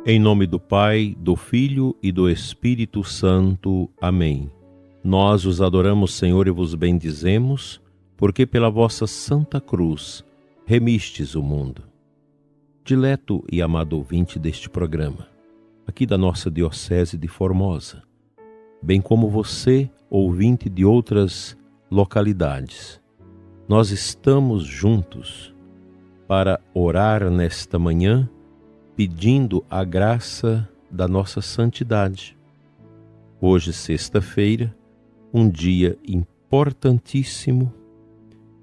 Em nome do Pai, do Filho e do Espírito Santo. Amém. Nós os adoramos, Senhor, e vos bendizemos, porque pela vossa Santa Cruz remistes o mundo. Dileto e amado ouvinte deste programa, aqui da nossa Diocese de Formosa, bem como você, ouvinte de outras localidades, nós estamos juntos para orar nesta manhã, pedindo a graça da nossa santidade. Hoje, sexta-feira, um dia importantíssimo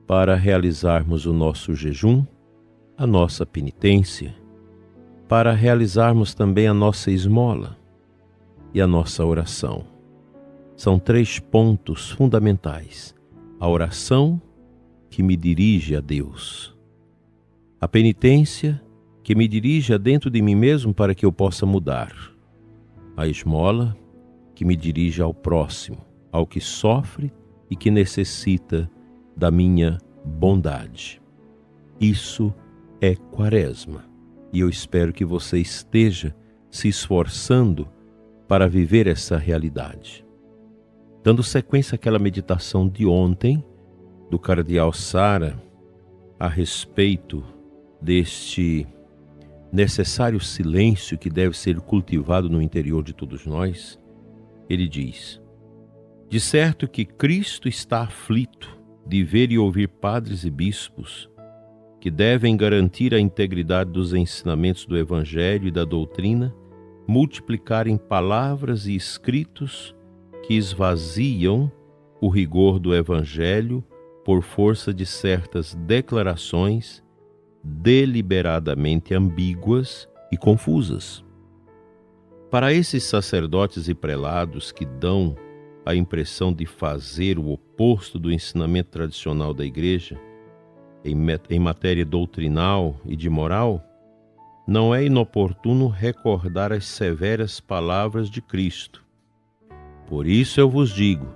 para realizarmos o nosso jejum, a nossa penitência, para realizarmos também a nossa esmola e a nossa oração. São 3 pontos fundamentais: a oração, que me dirige a Deus; a penitência, que me dirija dentro de mim mesmo para que eu possa mudar; a esmola, que me dirige ao próximo, ao que sofre e que necessita da minha bondade. Isso é Quaresma, e eu espero que você esteja se esforçando para viver essa realidade. Dando sequência àquela meditação de ontem, do cardeal Sara, a respeito deste necessário silêncio que deve ser cultivado no interior de todos nós, ele diz: de certo que Cristo está aflito de ver e ouvir padres e bispos que devem garantir a integridade dos ensinamentos do Evangelho e da doutrina, multiplicarem palavras e escritos que esvaziam o rigor do Evangelho por força de certas declarações deliberadamente ambíguas e confusas. Para esses sacerdotes e prelados que dão a impressão de fazer o oposto do ensinamento tradicional da Igreja em matéria doutrinal e de moral, não é inoportuno recordar as severas palavras de Cristo. Por isso eu vos digo,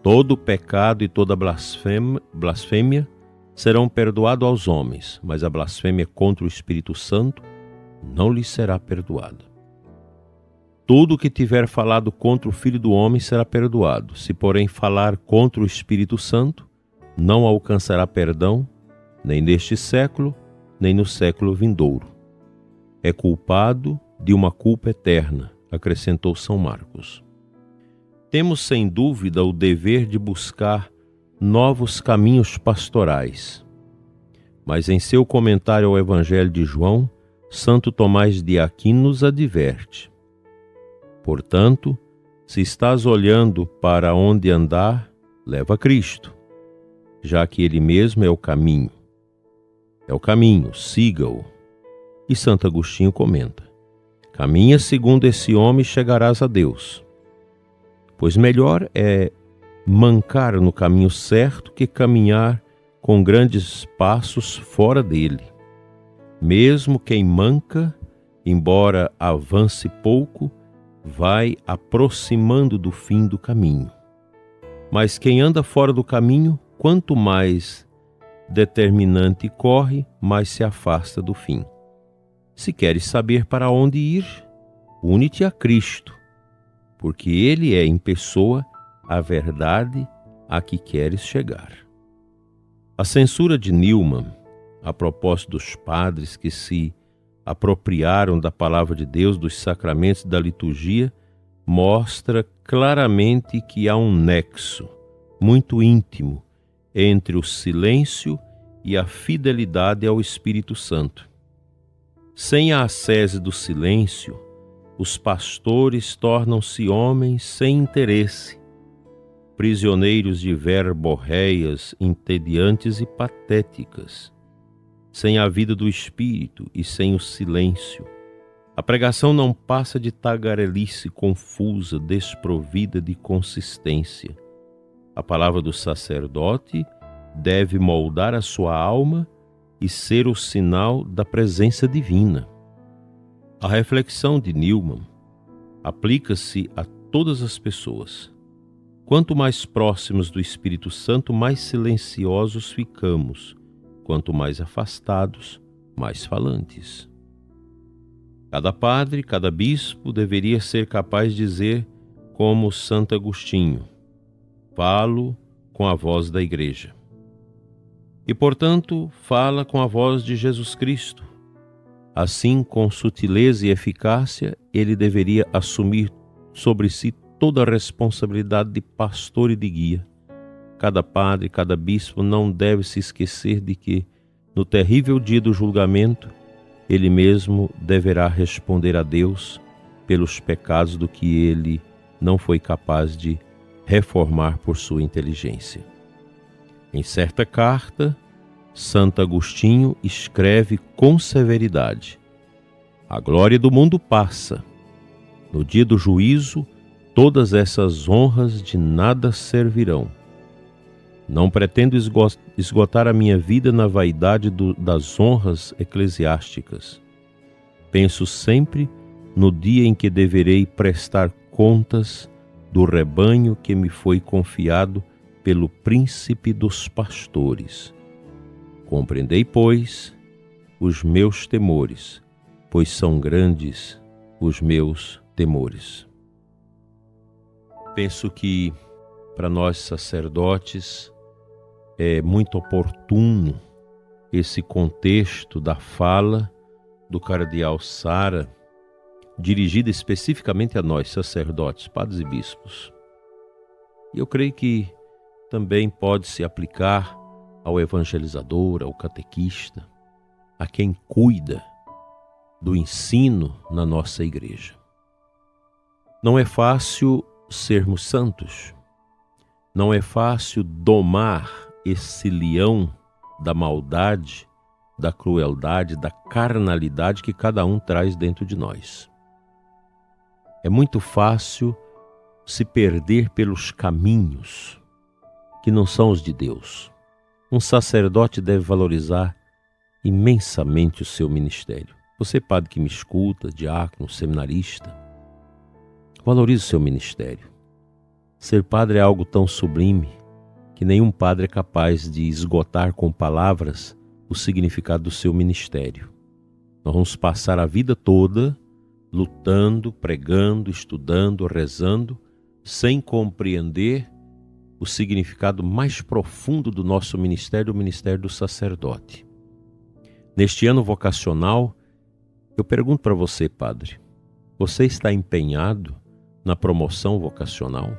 todo pecado e toda blasfêmia serão perdoados aos homens, mas a blasfêmia contra o Espírito Santo não lhes será perdoada. Tudo o que tiver falado contra o Filho do Homem será perdoado. Se, porém, falar contra o Espírito Santo, não alcançará perdão, nem neste século, nem no século vindouro. É culpado de uma culpa eterna, acrescentou São Marcos. Temos, sem dúvida, o dever de buscar novos caminhos pastorais. Mas em seu comentário ao Evangelho de João, Santo Tomás de Aquino nos adverte: portanto, se estás olhando para onde andar, leva Cristo, já que Ele mesmo é o caminho. É o caminho, siga-o. E Santo Agostinho comenta: caminha segundo esse homem e chegarás a Deus. Pois melhor é mancar no caminho certo que caminhar com grandes passos fora dele. Mesmo quem manca, embora avance pouco, vai aproximando do fim do caminho. Mas quem anda fora do caminho, quanto mais determinante corre, mais se afasta do fim. Se queres saber para onde ir, une-te a Cristo, porque Ele é em pessoa a verdade a que queres chegar. A censura de Newman, a propósito dos padres que se apropriaram da palavra de Deus, dos sacramentos da liturgia, mostra claramente que há um nexo muito íntimo entre o silêncio e a fidelidade ao Espírito Santo. Sem a ascese do silêncio, os pastores tornam-se homens sem interesse, prisioneiros de verborreias entediantes e patéticas. Sem a vida do Espírito e sem o silêncio, a pregação não passa de tagarelice confusa, desprovida de consistência. A palavra do sacerdote deve moldar a sua alma e ser o sinal da presença divina. A reflexão de Newman aplica-se a todas as pessoas. Quanto mais próximos do Espírito Santo, mais silenciosos ficamos. Quanto mais afastados, mais falantes. Cada padre, cada bispo deveria ser capaz de dizer, como Santo Agostinho: falo com a voz da Igreja. E, portanto, fala com a voz de Jesus Cristo. Assim, com sutileza e eficácia, ele deveria assumir sobre si toda a responsabilidade de pastor e de guia. Cada padre, cada bispo não deve se esquecer de que, no terrível dia do julgamento, ele mesmo deverá responder a Deus pelos pecados do que ele não foi capaz de reformar por sua inteligência. Em certa carta, Santo Agostinho escreve com severidade: a glória do mundo passa. No dia do juízo, todas essas honras de nada servirão. Não pretendo esgotar a minha vida na vaidade das honras eclesiásticas. Penso sempre no dia em que deverei prestar contas do rebanho que me foi confiado pelo príncipe dos pastores. Compreendei, pois, os meus temores, pois são grandes os meus temores. Penso que, para nós sacerdotes, é muito oportuno esse contexto da fala do cardeal Sara, dirigida especificamente a nós, sacerdotes, padres e bispos. E eu creio que também pode se aplicar ao evangelizador, ao catequista, a quem cuida do ensino na nossa igreja. Não é fácil sermos santos, não é fácil domar esse leão da maldade, da crueldade, da carnalidade que cada um traz dentro de nós. É muito fácil se perder pelos caminhos que não são os de Deus. Um sacerdote deve valorizar imensamente o seu ministério. Você, padre que me escuta, diácono, seminarista, valorize o seu ministério. Ser padre é algo tão sublime que nenhum padre é capaz de esgotar com palavras o significado do seu ministério. Nós vamos passar a vida toda lutando, pregando, estudando, rezando, sem compreender o significado mais profundo do nosso ministério, o ministério do sacerdote. Neste ano vocacional, eu pergunto para você, padre, você está empenhado na promoção vocacional?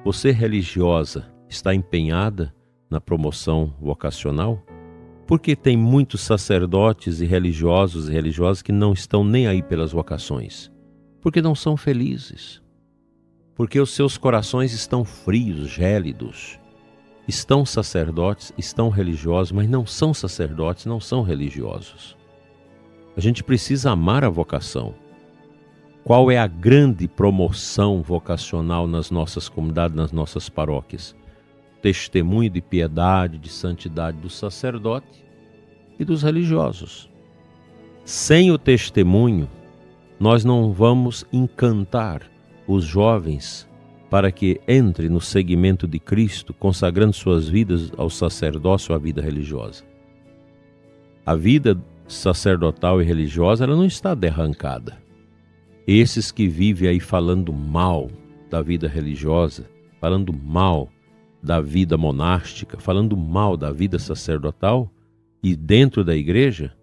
Você, religiosa, está empenhada na promoção vocacional? Porque tem muitos sacerdotes e religiosos e religiosas que não estão nem aí pelas vocações, porque não são felizes, porque os seus corações estão frios, gélidos. Estão sacerdotes, estão religiosos, mas não são sacerdotes, não são religiosos. A gente precisa amar a vocação. Qual é a grande promoção vocacional nas nossas comunidades, nas nossas paróquias? Testemunho de piedade, de santidade do sacerdote e dos religiosos. Sem o testemunho, nós não vamos encantar os jovens para que entrem no seguimento de Cristo, consagrando suas vidas ao sacerdócio, à vida religiosa. A vida sacerdotal e religiosa, ela não está derrancada. Esses que vivem aí falando mal da vida religiosa, falando mal da vida monástica, falando mal da vida sacerdotal e dentro da igreja,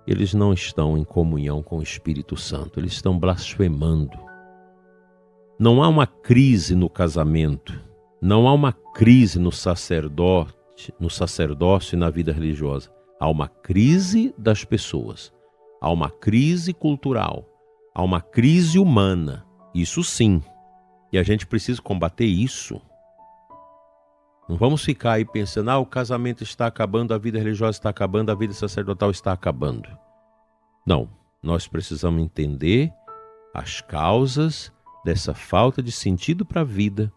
eles não estão em comunhão com o Espírito Santo, eles estão blasfemando. Não há uma crise no casamento, não há uma crise no sacerdócio e na vida religiosa. Há uma crise das pessoas, há uma crise cultural, há uma crise humana, isso sim. E a gente precisa combater isso. Não vamos ficar aí pensando, o casamento está acabando, a vida religiosa está acabando, a vida sacerdotal está acabando. Não, nós precisamos entender as causas dessa falta de sentido para a vida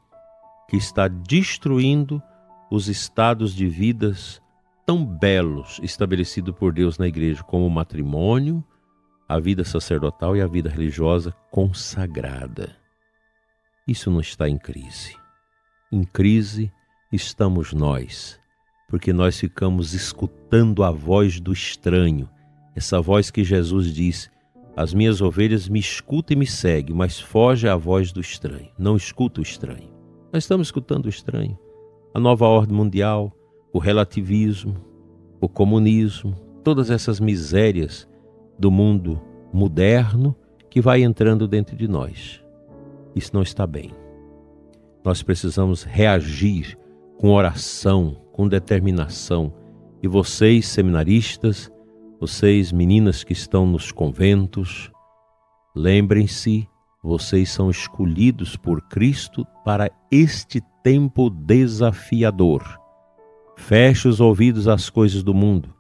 que está destruindo os estados de vidas tão belos estabelecidos por Deus na igreja, como o matrimônio, a vida sacerdotal e a vida religiosa consagrada. Isso não está em crise. Em crise estamos nós, porque nós ficamos escutando a voz do estranho, essa voz que Jesus diz: As minhas ovelhas me escutam e me seguem, mas foge à voz do estranho. Não escuta o estranho. Nós estamos escutando o estranho. A nova ordem mundial, o relativismo, o comunismo, todas essas misérias do mundo moderno que vai entrando dentro de nós. Isso não está bem. Nós precisamos reagir com oração, com determinação. E vocês, seminaristas, vocês, meninas que estão nos conventos, lembrem-se, vocês são escolhidos por Cristo para este tempo desafiador. Feche os ouvidos às coisas do mundo,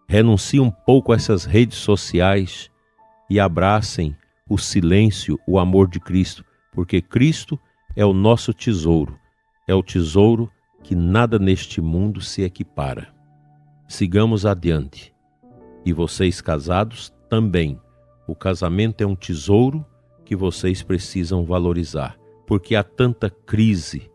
renuncie um pouco a essas redes sociais e abracem o silêncio, o amor de Cristo, porque Cristo é o nosso tesouro, é o tesouro que nada neste mundo se equipara. Sigamos adiante. E vocês casados também. O casamento é um tesouro que vocês precisam valorizar, porque há tanta crise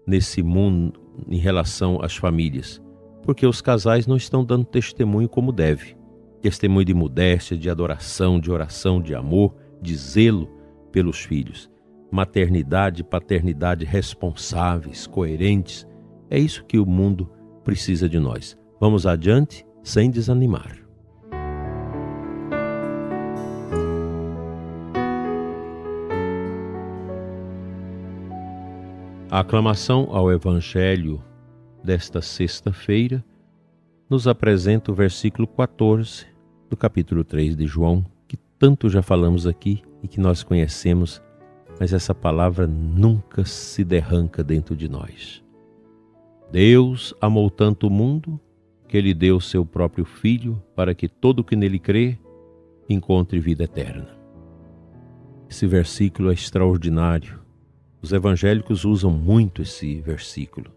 nesse mundo em relação às famílias, porque os casais não estão dando testemunho como deve. Testemunho de modéstia, de adoração, de oração, de amor, de zelo pelos filhos. Maternidade e paternidade responsáveis, coerentes. É isso que o mundo precisa de nós. Vamos adiante sem desanimar. A aclamação ao Evangelho desta sexta-feira nos apresenta o versículo 14 do capítulo 3 de João, que tanto já falamos aqui e que nós conhecemos, mas essa palavra nunca se derranca dentro de nós. Deus amou tanto o mundo que Ele deu seu próprio Filho para que todo o que nele crê encontre vida eterna. Esse versículo é extraordinário. Os evangélicos usam muito esse versículo.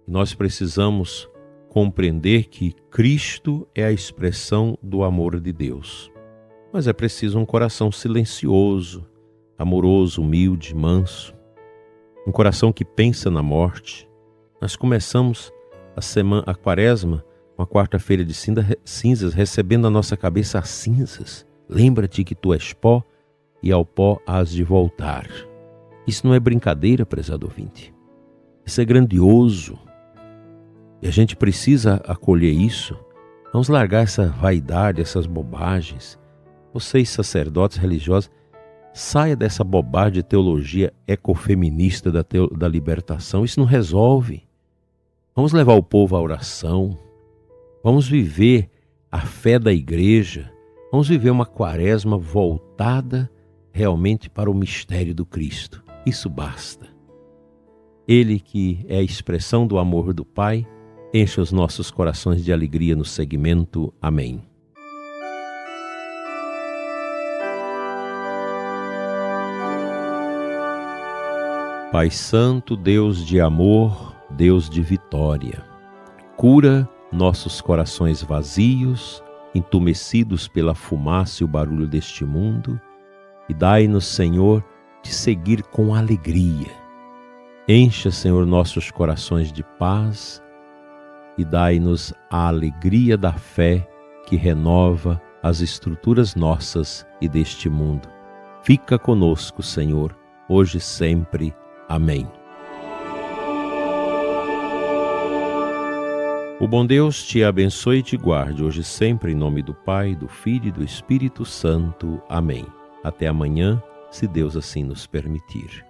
Nós precisamos compreender que Cristo é a expressão do amor de Deus. Mas é preciso um coração silencioso, amoroso, humilde, manso. Um coração que pensa na morte. Nós começamos a quaresma, uma quarta-feira de cinzas, recebendo na nossa cabeça as cinzas. Lembra-te que tu és pó e ao pó hás de voltar. Isso não é brincadeira, prezado ouvinte. Isso é grandioso. E a gente precisa acolher isso. Vamos largar essa vaidade, essas bobagens. Vocês, sacerdotes religiosos, saia dessa bobagem de teologia ecofeminista da libertação. Isso não resolve. Vamos levar o povo à oração. Vamos viver a fé da igreja. Vamos viver uma quaresma voltada realmente para o mistério do Cristo. Isso basta. Ele que é a expressão do amor do Pai, enche os nossos corações de alegria no seguimento. Amém. Pai Santo, Deus de amor, Deus de vitória, cura nossos corações vazios, entumecidos pela fumaça e o barulho deste mundo, e dai-nos, Senhor, de seguir com alegria. Encha, Senhor, nossos corações de paz e dai-nos a alegria da fé que renova as estruturas nossas e deste mundo. Fica conosco, Senhor, hoje e sempre. Amém. O bom Deus te abençoe e te guarde hoje e sempre, em nome do Pai, do Filho e do Espírito Santo. Amém. Até amanhã, se Deus assim nos permitir.